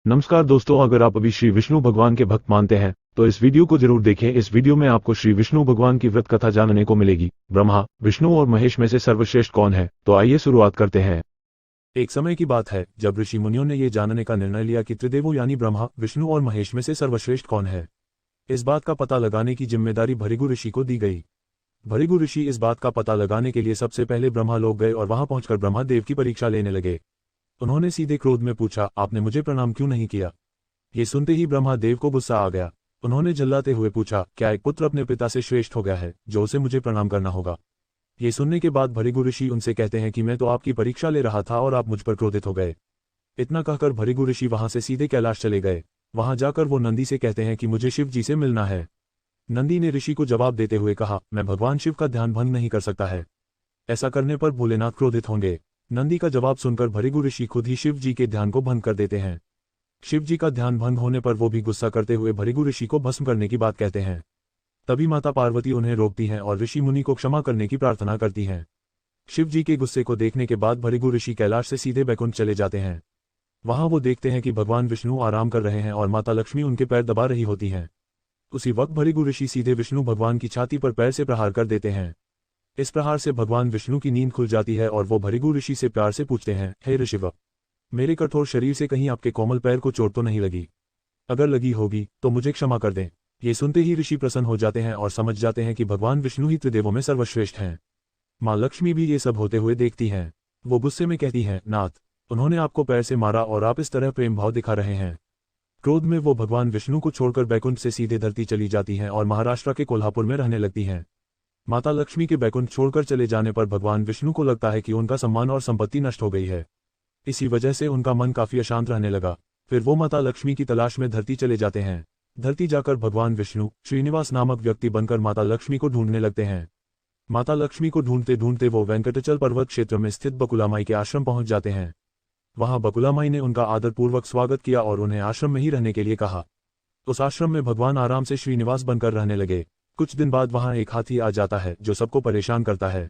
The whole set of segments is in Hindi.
नमस्कार दोस्तों, अगर आप अभी श्री विष्णु भगवान के भक्त मानते हैं तो इस वीडियो को जरूर देखें। इस वीडियो में आपको श्री विष्णु भगवान की व्रत कथा जानने को मिलेगी। ब्रह्मा, विष्णु और महेश में से सर्वश्रेष्ठ कौन है? तो आइए शुरुआत करते हैं। एक समय की बात है जब ऋषि मुनियों ने यह जानने का निर्णय लिया कि त्रिदेवों यानी ब्रह्मा, विष्णु और महेश में से सर्वश्रेष्ठ कौन है। इस बात का पता लगाने की जिम्मेदारी भृगु ऋषि को दी गई। भृगु ऋषि इस बात का पता लगाने के लिए सबसे पहले ब्रह्मा लोक गए और वहां पहुंचकर ब्रह्मा देव की परीक्षा लेने लगे। उन्होंने सीधे क्रोध में पूछा, आपने मुझे प्रणाम क्यों नहीं किया? ये सुनते ही ब्रह्मा देव को गुस्सा आ गया। उन्होंने झल्लाते हुए पूछा, क्या एक पुत्र अपने पिता से श्रेष्ठ हो गया है जो उसे मुझे प्रणाम करना होगा? ये सुनने के बाद भृगु ऋषि उनसे कहते हैं कि मैं तो आपकी परीक्षा ले रहा था और आप मुझ पर क्रोधित हो गए। इतना कहकर भृगु ऋषि वहां से सीधे कैलाश चले गए। वहां जाकर वो नंदी से कहते हैं कि मुझे शिव जी से मिलना है। नंदी ने ऋषि को जवाब देते हुए कहा, मैं भगवान शिव का ध्यान भंग नहीं कर सकता है। ऐसा करने पर भोलेनाथ क्रोधित होंगे। नंदी का जवाब सुनकर भृगु ऋषि खुद ही शिव जी के ध्यान को भंग कर देते हैं। शिव जी का ध्यान भंग होने पर वो भी गुस्सा करते हुए भृगु ऋषि को भस्म करने की बात कहते हैं। तभी माता पार्वती उन्हें रोकती हैं और ऋषि मुनि को क्षमा करने की प्रार्थना करती हैं। शिव जी के गुस्से को देखने के बाद भृगु ऋषि कैलाश से सीधे बैकुंठ चले जाते हैं। वहां वो देखते हैं कि भगवान विष्णु आराम कर रहे हैं और माता लक्ष्मी उनके पैर दबा रही होती हैं। उसी वक्त भृगु ऋषि सीधे विष्णु भगवान की छाती पर पैर से प्रहार कर देते हैं। इस प्रहार से भगवान विष्णु की नींद खुल जाती है और वो भृगु ऋषि से प्यार से पूछते हैं, हे ऋषिव, मेरे कठोर शरीर से कहीं आपके कोमल पैर को चोट तो नहीं लगी? अगर लगी होगी तो मुझे क्षमा कर दें। ये सुनते ही ऋषि प्रसन्न हो जाते हैं और समझ जाते हैं कि भगवान विष्णु ही त्रिदेवों में सर्वश्रेष्ठ हैं। माँ लक्ष्मी भी ये सब होते हुए देखती हैं। वो गुस्से में कहती हैं, नाथ, उन्होंने आपको पैर से मारा और आप इस तरह प्रेम भाव दिखा रहे हैं। क्रोध में वो भगवान विष्णु को छोड़कर बैकुंठ से सीधे धरती चली जाती हैं और महाराष्ट्र के कोल्हापुर में रहने लगती हैं। माता लक्ष्मी के बैकुंठ छोड़कर चले जाने पर भगवान विष्णु को लगता है कि उनका सम्मान और संपत्ति नष्ट हो गई है। इसी वजह से उनका मन काफी अशांत रहने लगा। फिर वो माता लक्ष्मी की तलाश में धरती चले जाते हैं। धरती जाकर भगवान विष्णु श्रीनिवास नामक व्यक्ति बनकर माता लक्ष्मी को ढूंढने लगते हैं। माता लक्ष्मी को ढूंढते ढूंढते वो वेंकटाचल पर्वत क्षेत्र में स्थित बकुलामाई के आश्रम पहुंच जाते हैं। वहां बकुलामाई ने उनका आदरपूर्वक स्वागत किया और उन्हें आश्रम में ही रहने के लिए कहा। उस आश्रम में भगवान आराम से श्रीनिवास बनकर रहने लगे। कुछ दिन बाद वहां एक हाथी आ जाता है जो सबको परेशान करता है।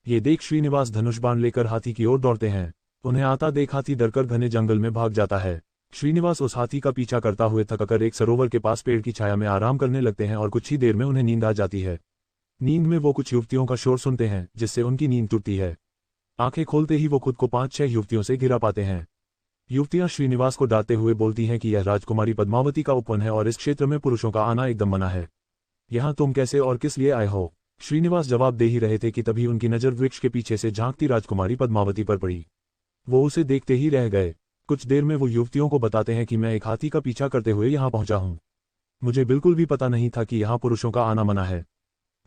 ये देख श्रीनिवास धनुष बाण लेकर हाथी की ओर दौड़ते हैं। उन्हें आता देख हाथी डरकर घने जंगल में भाग जाता है। श्रीनिवास उस हाथी का पीछा करता हुए थककर एक सरोवर के पास पेड़ की छाया में आराम करने लगते हैं और कुछ ही देर में उन्हें नींद आ जाती है। नींद में वो कुछ युवतियों का शोर सुनते हैं जिससे उनकी नींद टूटती है। आंखें खोलते ही वो खुद को 5-6 युवतियों से घिरा पाते हैं। युवतियां श्रीनिवास को डांटते हुए बोलती हैं कि यह राजकुमारी पद्मावती का उपवन है और इस क्षेत्र में पुरुषों का आना एकदम मना है। यहाँ तुम कैसे और किस लिए आए हो? श्रीनिवास जवाब दे ही रहे थे कि तभी उनकी नजर वृक्ष के पीछे से झांकती राजकुमारी पद्मावती पर पड़ी। वो उसे देखते ही रह गए। कुछ देर में वो युवतियों को बताते हैं कि मैं एक हाथी का पीछा करते हुए यहाँ पहुंचा हूँ। मुझे बिल्कुल भी पता नहीं था कि यहाँ पुरुषों का आना मना है।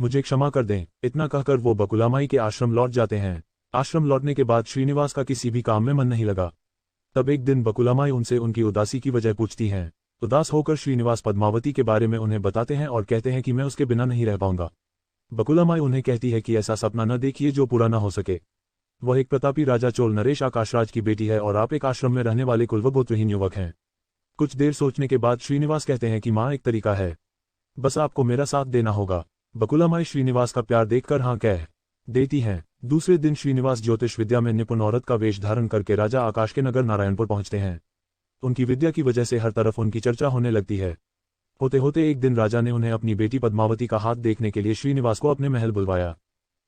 मुझे क्षमा कर दें। इतना कहकर वो बकुलामाई के आश्रम लौट जाते हैं। आश्रम लौटने के बाद श्रीनिवास का किसी भी काम में मन नहीं लगा। तब एक दिन बकुलामाई उनसे उनकी उदासी की वजह पूछती हैं। उदास होकर श्रीनिवास पद्मावती के बारे में उन्हें बताते हैं और कहते हैं कि मैं उसके बिना नहीं रह पाऊंगा। बकुलामाई उन्हें कहती है कि ऐसा सपना न देखिए जो पूरा न हो सके। वह एक प्रतापी राजा चोल नरेश आकाशराज की बेटी है और आप एक आश्रम में रहने वाले कुलवगोत्रहीन युवक हैं। कुछ देर सोचने के बाद श्रीनिवास कहते हैं कि माँ, एक तरीका है, बस आपको मेरा साथ देना होगा। बकुलामाई श्रीनिवास का प्यार देखकर हाँ कह देती हैं। दूसरे दिन श्रीनिवास ज्योतिष विद्या में निपुण औरत का वेश धारण करके राजा आकाश के नगर नारायणपुर पहुंचते हैं। उनकी विद्या की वजह से हर तरफ उनकी चर्चा होने लगती है। होते होते एक दिन राजा ने उन्हें अपनी बेटी पद्मावती का हाथ देखने के लिए श्रीनिवास को अपने महल बुलवाया।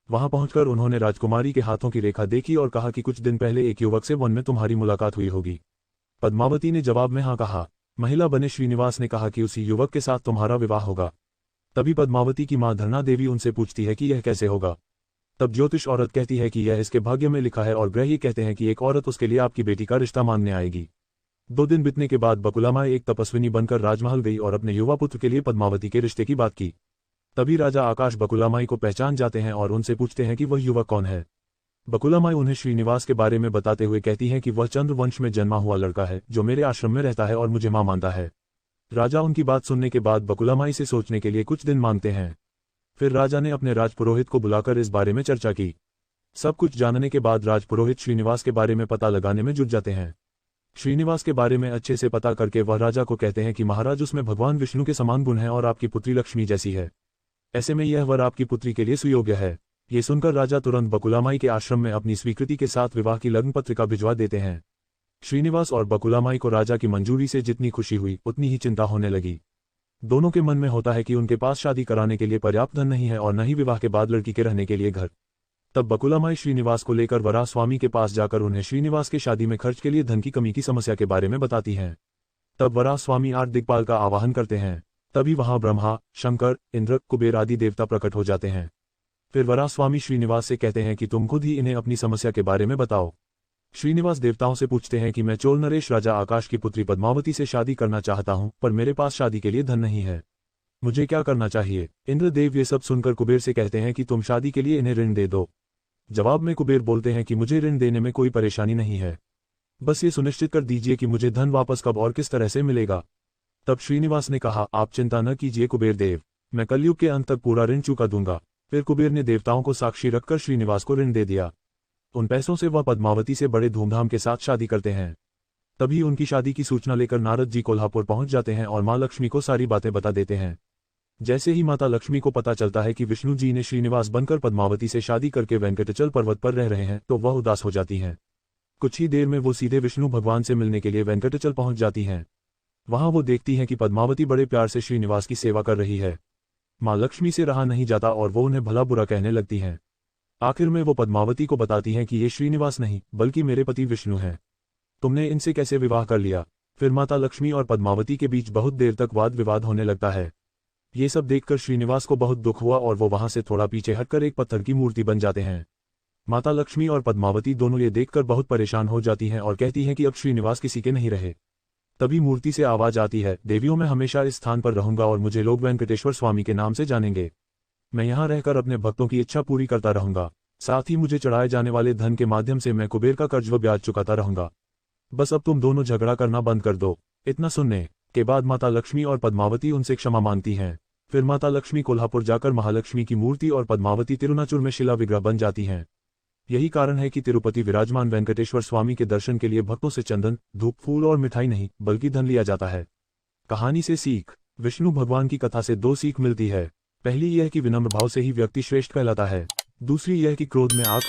वहां पहुंचकर उन्होंने राजकुमारी के हाथों की रेखा देखी और कहा कि कुछ दिन पहले एक युवक से वन में तुम्हारी मुलाकात हुई होगी। पद्मावती ने जवाब में हाँ कहा। महिला बने श्रीनिवास ने कहा कि उसी युवक के साथ तुम्हारा विवाह होगा। तभी पद्मावती की मां धरना देवी उनसे पूछती है कि यह कैसे होगा। तब ज्योतिष औरत कहती है कि यह इसके भाग्य में लिखा है और ग्रह ये कहते हैं कि एक औरत उसके लिए आपकी बेटी का रिश्ता मांगने आएगी। 2 दिन बीतने के बाद बकुलामाई एक तपस्विनी बनकर राजमहल गई और अपने युवा पुत्र के लिए पद्मावती के रिश्ते की बात की। तभी राजा आकाश बकुलामाई को पहचान जाते हैं और उनसे पूछते हैं कि वह युवक कौन है। बकुलामाई उन्हें श्रीनिवास के बारे में बताते हुए कहती हैं कि वह चंद्रवंश में जन्मा हुआ लड़का है जो मेरे आश्रम में रहता है और मुझे मां मानता है। राजा उनकी बात सुनने के बाद बकुलामाई से सोचने के लिए कुछ दिन मांगते हैं। फिर राजा ने अपने राजपुरोहित को बुलाकर इस बारे में चर्चा की। सब कुछ जानने के बाद राजपुरोहित श्रीनिवास के बारे में पता लगाने में जुट जाते हैं। श्रीनिवास के बारे में अच्छे से पता करके वह राजा को कहते हैं कि महाराज, उसमें भगवान विष्णु के समान गुण हैं और आपकी पुत्री लक्ष्मी जैसी है। ऐसे में यह वर आपकी पुत्री के लिए सुयोग्य है। ये सुनकर राजा तुरंत बकुलामाई के आश्रम में अपनी स्वीकृति के साथ विवाह की लग्न पत्रिका भिजवा देते हैं। श्रीनिवास और बकुलामाई को राजा की मंजूरी से जितनी खुशी हुई उतनी ही चिंता होने लगी। दोनों के मन में होता है कि उनके पास शादी कराने के लिए पर्याप्त धन नहीं है और न ही विवाह के बाद लड़की के रहने के लिए घर। तब बकुलामाई श्रीनिवास को लेकर वराह स्वामी के पास जाकर उन्हें श्रीनिवास के शादी में खर्च के लिए धन की कमी की समस्या के बारे में बताती हैं। तब वराह स्वामी 8 दिक्पाल का आवाहन करते हैं। तभी वहां ब्रह्मा, शंकर, इंद्र, कुबेर आदि देवता प्रकट हो जाते हैं। फिर वराह स्वामी श्रीनिवास से कहते हैं कि तुम खुद ही इन्हें अपनी समस्या के बारे में बताओ। श्रीनिवास देवताओं से पूछते हैं कि मैं चोल नरेश राजा आकाश की पुत्री पद्मावती से शादी करना चाहता हूं, पर मेरे पास शादी के लिए धन नहीं है। मुझे क्या करना चाहिए? इंद्रदेव ये सब सुनकर कुबेर से कहते हैं कि तुम शादी के लिए इन्हें ऋण दे दो। जवाब में कुबेर बोलते हैं कि मुझे ऋण देने में कोई परेशानी नहीं है, बस ये सुनिश्चित कर दीजिए कि मुझे धन वापस कब और किस तरह से मिलेगा। तब श्रीनिवास ने कहा, आप चिंता न कीजिए कुबेर देव, मैं कलयुग के अंत तक पूरा ऋण चुका दूंगा। फिर कुबेर ने देवताओं को साक्षी रखकर श्रीनिवास को ऋण दे दिया। उन पैसों से वह पद्मावती से बड़े धूमधाम के साथ शादी करते हैं। तभी उनकी शादी की सूचना लेकर नारद जी कोल्हापुर पहुंच जाते हैं और मां लक्ष्मी को सारी बातें बता देते हैं। जैसे ही माता लक्ष्मी को पता चलता है कि विष्णु जी ने श्रीनिवास बनकर पद्मावती से शादी करके वेंकटाचल पर्वत पर रह रहे हैं, तो वह उदास हो जाती हैं। कुछ ही देर में वो सीधे विष्णु भगवान से मिलने के लिए वेंकटाचल पहुंच जाती हैं। वहां वो देखती हैं कि पद्मावती बड़े प्यार से श्रीनिवास की सेवा कर रही है। मां लक्ष्मी से रहा नहीं जाता और वो उन्हें भला बुरा कहने लगती हैं। आखिर में वो पद्मावती को बताती हैं कि ये श्रीनिवास नहीं बल्कि मेरे पति विष्णु हैं। तुमने इनसे कैसे विवाह कर लिया? फिर माता लक्ष्मी और पद्मावती के बीच बहुत देर तक वाद विवाद होने लगता है। ये सब देखकर श्रीनिवास को बहुत दुख हुआ और वो वहां से थोड़ा पीछे हटकर एक पत्थर की मूर्ति बन जाते हैं। माता लक्ष्मी और पद्मावती दोनों ये देखकर बहुत परेशान हो जाती हैं और कहती हैं कि अब श्रीनिवास किसी के नहीं रहे। तभी मूर्ति से आवाज आती है, देवियों मैं हमेशा इस स्थान पर रहूंगा और मुझे लोग वेंकटेश्वर स्वामी के नाम से जानेंगे। मैं यहाँ रहकर अपने भक्तों की इच्छा पूरी करता रहूंगा। साथ ही मुझे चढ़ाए जाने वाले धन के माध्यम से मैं कुबेर का कर्ज व ब्याज चुकाता रहूंगा। बस अब तुम दोनों झगड़ा करना बंद कर दो। इतना सुनने के बाद माता लक्ष्मी और पद्मावती उनसे क्षमा मांगती हैं। फिर माता लक्ष्मी कोल्हापुर जाकर महालक्ष्मी की मूर्ति और पद्मावती तिरुनाचुर में शिला विग्रह बन जाती हैं। यही कारण है कि तिरुपति विराजमान वेंकटेश्वर स्वामी के दर्शन के लिए भक्तों से चंदन, धूप, फूल और मिठाई नहीं बल्कि धन लिया जाता है। कहानी से सीख। विष्णु भगवान की कथा से 2 सीख मिलती है। पहली यह कि विनम्र भाव से ही व्यक्ति श्रेष्ठ कहलाता है। दूसरी यह कि क्रोध में आग